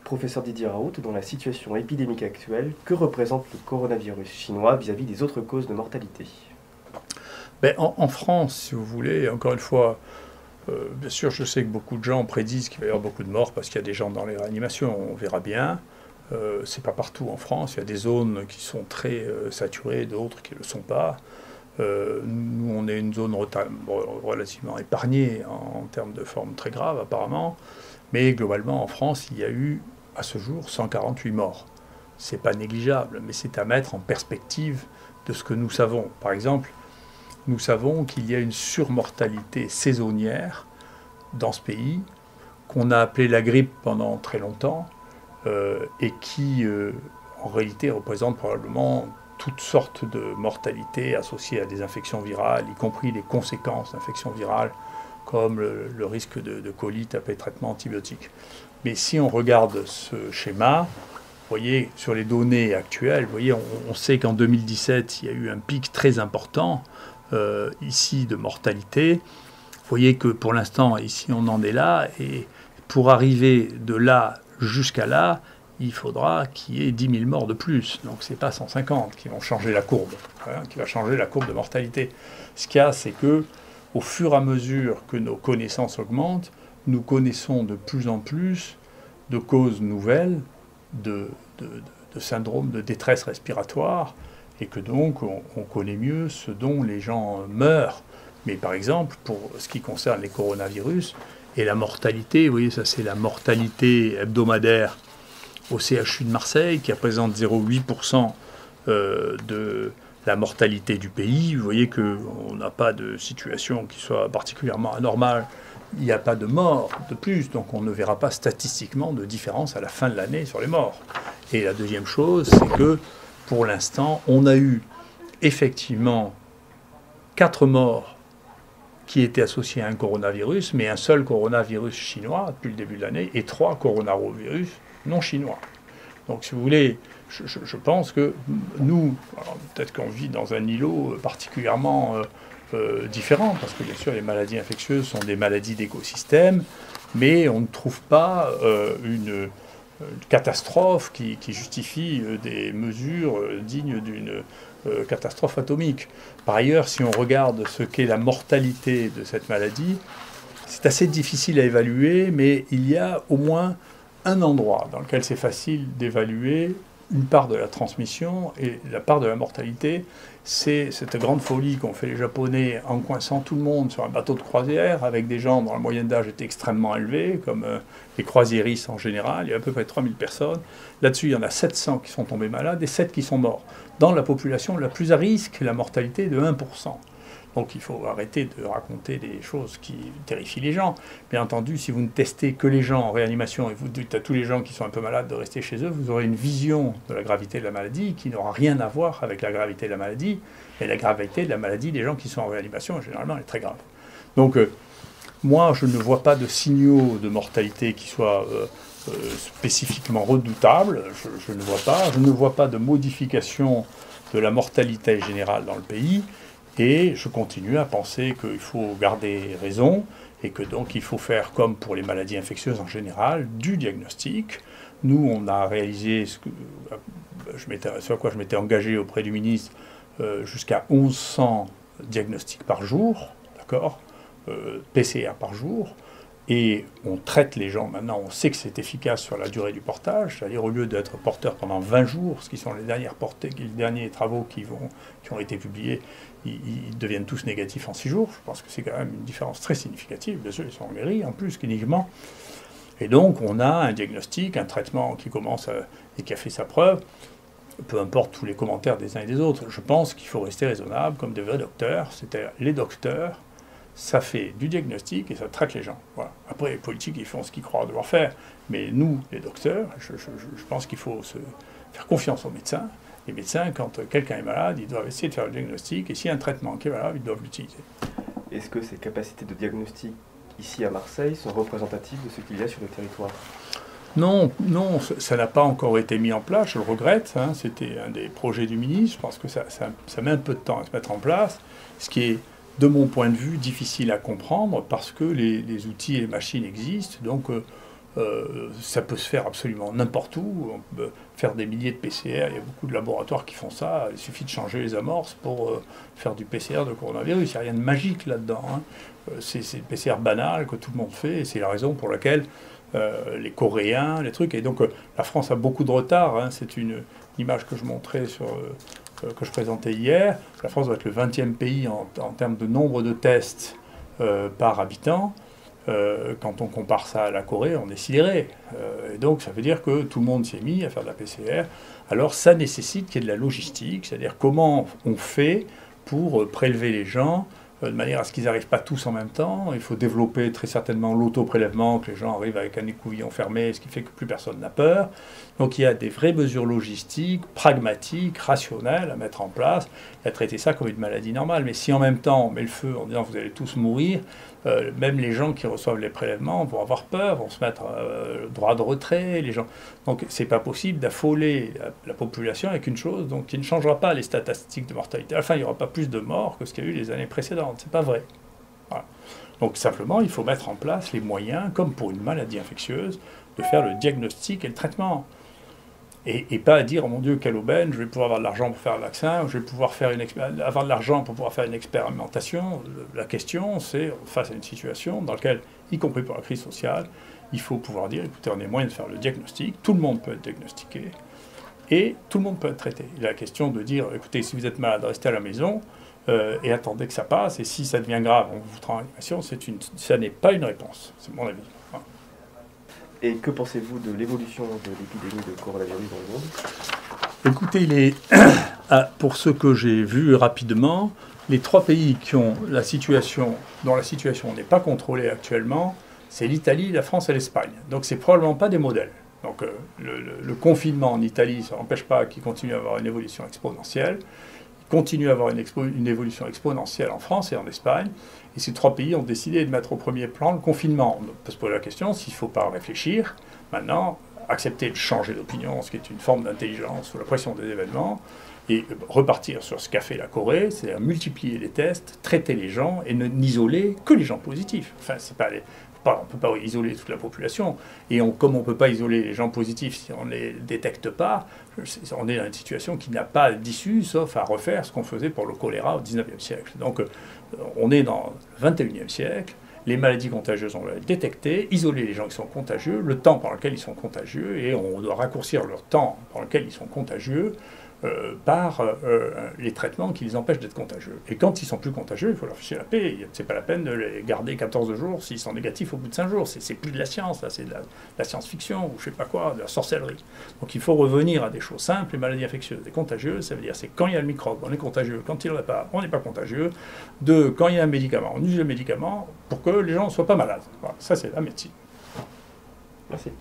Professeur Didier Raoult, dans la situation épidémique actuelle, que représente le coronavirus chinois vis-à-vis des autres causes de mortalité? En France, si vous voulez, encore une fois, bien sûr, je sais que beaucoup de gens prédisent qu'il va y avoir beaucoup de morts parce qu'il y a des gens dans les réanimations, on verra bien. C'est pas partout en France, il y a des zones qui sont très saturées, d'autres qui ne le sont pas. Nous, on est une zone relativement épargnée en termes de formes très graves, apparemment. Mais globalement, en France, il y a eu, à ce jour, 148 morts. C'est pas négligeable, mais c'est à mettre en perspective de ce que nous savons. Par exemple, nous savons qu'il y a une surmortalité saisonnière dans ce pays, qu'on a appelée la grippe pendant très longtemps, et qui, en réalité, représente probablement toutes sortes de mortalités associées à des infections virales, y compris les conséquences d'infections virales, comme le risque de colite après traitement antibiotique. Mais si on regarde ce schéma, vous voyez, sur les données actuelles, vous voyez, on sait qu'en 2017, il y a eu un pic très important ici de mortalité. Vous voyez que pour l'instant, ici, on en est là. Et pour arriver de là jusqu'à là, il faudra qu'il y ait 10 000 morts de plus. Donc ce n'est pas 150 qui vont changer la courbe, qui va changer la courbe de mortalité. Ce qu'il y a, c'est que au fur et à mesure que nos connaissances augmentent, nous connaissons de plus en plus de causes nouvelles de syndromes de détresse respiratoire, et que donc on connaît mieux ce dont les gens meurent. Mais par exemple, pour ce qui concerne les coronavirus et la mortalité, vous voyez, ça c'est la mortalité hebdomadaire au CHU de Marseille, qui représente 0,8% de la mortalité du pays. Vous voyez qu'on n'a pas de situation qui soit particulièrement anormale. Il n'y a pas de morts de plus, donc on ne verra pas statistiquement de différence à la fin de l'année sur les morts. Et la deuxième chose, c'est que pour l'instant, on a eu effectivement 4 morts qui étaient associés à un coronavirus, mais un seul coronavirus chinois depuis le début de l'année, et 3 coronavirus non chinois. Donc si vous voulez, je pense que nous, peut-être qu'on vit dans un îlot particulièrement différent, parce que bien sûr les maladies infectieuses sont des maladies d'écosystème, mais on ne trouve pas une catastrophe qui justifie des mesures dignes d'une catastrophe atomique. Par ailleurs, si on regarde ce qu'est la mortalité de cette maladie, c'est assez difficile à évaluer, mais il y a au moins un endroit dans lequel c'est facile d'évaluer une part de la transmission et la part de la mortalité. C'est cette grande folie qu'ont fait les Japonais en coinçant tout le monde sur un bateau de croisière avec des gens dont la moyenne d'âge était extrêmement élevée, comme les croisiéristes en général. Il y a à peu près 3000 personnes. Là-dessus, il y en a 700 qui sont tombés malades et 7 qui sont morts. Dans la population la plus à risque, la mortalité est de 1%. Donc il faut arrêter de raconter des choses qui terrifient les gens. Bien entendu, si vous ne testez que les gens en réanimation et vous dites à tous les gens qui sont un peu malades de rester chez eux, vous aurez une vision de la gravité de la maladie qui n'aura rien à voir avec la gravité de la maladie. Et la gravité de la maladie des gens qui sont en réanimation, généralement, elle est très grave. Donc moi, je ne vois pas de signaux de mortalité qui soient spécifiquement redoutables. Je ne vois pas. Je ne vois pas de modification de la mortalité générale dans le pays. Et je continue à penser qu'il faut garder raison et que donc il faut faire comme pour les maladies infectieuses en général, du diagnostic. Nous, on a réalisé ce à quoi je m'étais engagé auprès du ministre, jusqu'à 1100 diagnostics par jour, d'accord, PCR par jour. Et on traite les gens maintenant, on sait que c'est efficace sur la durée du portage, c'est-à-dire au lieu d'être porteur pendant 20 jours, ce qui sont les derniers travaux qui ont été publiés, ils deviennent tous négatifs en 6 jours. Je pense que c'est quand même une différence très significative. Bien sûr, ils sont guéris en plus cliniquement. Et donc, on a un diagnostic, un traitement qui commence et qui a fait sa preuve, peu importe tous les commentaires des uns et des autres. Je pense qu'il faut rester raisonnable comme des vrais docteurs, c'est-à-dire les docteurs. Ça fait du diagnostic et ça traite les gens. Voilà. Après, les politiques, ils font ce qu'ils croient devoir faire. Mais nous, les docteurs, je pense qu'il faut se faire confiance aux médecins. Les médecins, quand quelqu'un est malade, ils doivent essayer de faire le diagnostic. Et s'il y a un traitement qui est valable, ils doivent l'utiliser. Est-ce que ces capacités de diagnostic ici à Marseille sont représentatives de ce qu'il y a sur le territoire? Non, ça n'a pas encore été mis en place, je le regrette. C'était un des projets du ministre. Je pense que ça met un peu de temps à se mettre en place. Ce qui est, de mon point de vue, difficile à comprendre parce que les outils et les machines existent. Donc, Ça peut se faire absolument n'importe où. On peut faire des milliers de PCR. Il y a beaucoup de laboratoires qui font ça. Il suffit de changer les amorces pour faire du PCR de coronavirus. Il n'y a rien de magique là-dedans, hein. C'est une PCR banale que tout le monde fait. Et c'est la raison pour laquelle les Coréens, les trucs. Et donc la France a beaucoup de retard, hein. C'est une image que je montrais que je présentais hier. La France va être le 20e pays en termes de nombre de tests par habitant. Quand on compare ça à la Corée, on est sidéré. Et donc ça veut dire que tout le monde s'est mis à faire de la PCR. Alors ça nécessite qu'il y ait de la logistique, c'est-à-dire comment on fait pour prélever les gens de manière à ce qu'ils n'arrivent pas tous en même temps. Il faut développer très certainement l'auto-prélèvement, que les gens arrivent avec un écouvillon fermé, ce qui fait que plus personne n'a peur. Donc il y a des vraies mesures logistiques, pragmatiques, rationnelles à mettre en place et à traiter ça comme une maladie normale. Mais si en même temps on met le feu en disant vous allez tous mourir, même les gens qui reçoivent les prélèvements vont avoir peur, vont se mettre droit de retrait, les gens. Donc c'est pas possible d'affoler la population avec une chose donc, qui ne changera pas les statistiques de mortalité. Enfin, il n'y aura pas plus de morts que ce qu'il y a eu les années précédentes. C'est pas vrai. Voilà. Donc simplement, il faut mettre en place les moyens, comme pour une maladie infectieuse, de faire le diagnostic et le traitement. Et pas à dire, oh mon Dieu, quelle aubaine, je vais pouvoir avoir de l'argent pour faire un vaccin, je vais pouvoir avoir de l'argent pour pouvoir faire une expérimentation. La question, c'est, face à une situation dans laquelle, y compris pour la crise sociale, il faut pouvoir dire, écoutez, on a moyen de faire le diagnostic, tout le monde peut être diagnostiqué, et tout le monde peut être traité. Il y a la question de dire, écoutez, si vous êtes malade, restez à la maison, et attendez que ça passe, et si ça devient grave, on vous foutra en réanimation, ça n'est pas une réponse, c'est mon avis. Voilà. Et que pensez-vous de l'évolution de l'épidémie de coronavirus dans le monde? Écoutez, pour ce que j'ai vu rapidement, les 3 pays qui ont dont la situation n'est pas contrôlée actuellement, c'est l'Italie, la France et l'Espagne. Donc c'est probablement pas des modèles. Donc le confinement en Italie, ça n'empêche pas qu'il continue à avoir une évolution exponentielle. Il continue à avoir une évolution exponentielle en France et en Espagne. Et ces 3 pays ont décidé de mettre au premier plan le confinement. On peut se poser la question s'il ne faut pas réfléchir. Maintenant, accepter de changer d'opinion, ce qui est une forme d'intelligence sous la pression des événements, et repartir sur ce qu'a fait la Corée, c'est-à-dire multiplier les tests, traiter les gens et n'isoler que les gens positifs. Enfin, c'est pas on ne peut pas isoler toute la population. Et comme on ne peut pas isoler les gens positifs si on ne les détecte pas, on est dans une situation qui n'a pas d'issue, sauf à refaire ce qu'on faisait pour le choléra au XIXe siècle. Donc on est dans le XXIe siècle, les maladies contagieuses, on doit les détecter, isoler les gens qui sont contagieux, le temps pendant lequel ils sont contagieux, et on doit raccourcir leur temps pendant lequel ils sont contagieux, par les traitements qui les empêchent d'être contagieux. Et quand ils sont plus contagieux, il faut leur ficher la paix. C'est pas la peine de les garder 14 jours s'ils sont négatifs au bout de 5 jours. C'est plus de la science, là, c'est de la science-fiction, ou je sais pas quoi, de la sorcellerie. Donc il faut revenir à des choses simples. Les maladies infectieuses et contagieuses, ça veut dire c'est quand il y a le microbe, on est contagieux. Quand il n'y en a pas, on n'est pas contagieux. Quand il y a un médicament, on use le médicament pour que les gens ne soient pas malades. Voilà, ça c'est la médecine. Merci.